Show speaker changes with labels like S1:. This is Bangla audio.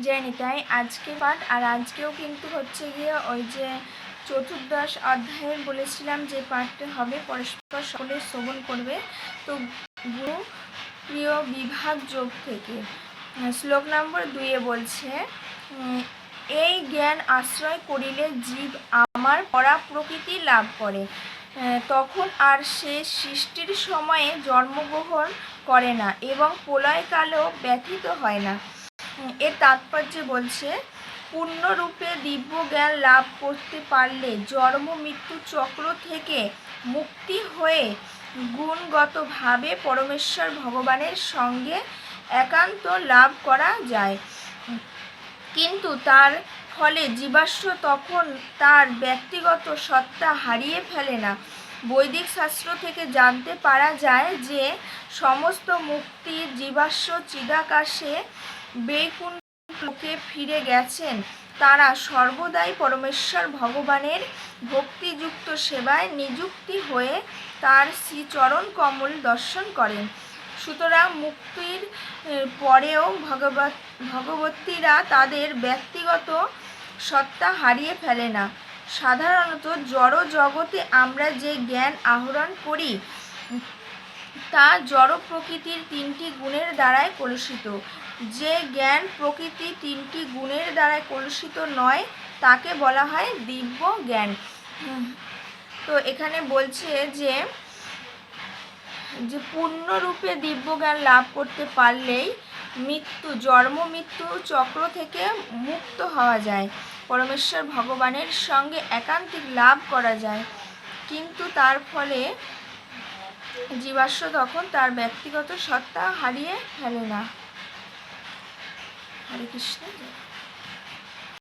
S1: জেনে নিই। তাই আজকে পাঠ, আর আজকেও কিন্তু হচ্ছে গিয়ে ওই যে চতুর্দশ অধ্যায়ের বলেছিলাম যে পাঠটা হবে, পরস্পর সকলে শ্রবণ করবে। তো গুরু প্রিয় বিভাগ যোগ থেকে শ্লোক নম্বর 2 বলছে, এই জ্ঞান আশ্রয় করিলে জীব আমার পরা প্রকৃতি লাভ করে, তখন আর সে সৃষ্টির সময়ে জন্মগ্রহণ করে না এবং প্রলয়কালেও ব্যথিত হয় না। এর তাৎপর্য বলছে, পূর্ণরূপে দিব্য জ্ঞান লাভ করতে পারলে জন্ম মৃত্যু চক্র থেকে মুক্তি হয়ে গুণগতভাবে পরমেশ্বর ভগবানের সঙ্গে একান্ত লাভ করা যায়। কিন্তু তার ফলে জীবাশ্ম তখন তার ব্যক্তিগত সত্তা হারিয়ে ফেলে না। বৈদিক শাস্ত্র থেকে জানতে পারা যায় যে সমস্ত মুক্তির জীবাশ্ম চিদাকাশে বৈকুণ্ঠে ফিরে গেছেন, তারা সর্বদাই পরমেশ্বর ভগবানের ভক্তিযুক্ত সেবায় নিযুক্তি হয়ে তার শ্রীচরণ কমল দর্শন করেন। সুতরাং মুক্তির পরেও ভগবতীরা তাদের ব্যক্তিগত সত্তা হারিয়ে ফেলে না। সাধারণত জড় জগতে আমরা যে জ্ঞান আহরণ করি তা জড় প্রকৃতির 3টি গুণের দ্বারাই কলুষিত। যে জ্ঞান প্রকৃতি 3টি গুণের দ্বারাই কলুষিত নয় তাকে বলা হয় দিব্য জ্ঞান। তো এখানে বলছে যে পূর্ণরূপে দিব্যজ্ঞান লাভ করতে পারলেই জন্ম মৃত্যু চক্র থেকে মুক্ত হওয়া যায়, পরমেশ্বর ভগবানের সঙ্গে একান্তিক লাভ করা যায়। কিন্তু তার ফলে জীবাশ্ম তখন তার ব্যক্তিগত সত্তা হারিয়ে ফেলে না। হরে কৃষ্ণ।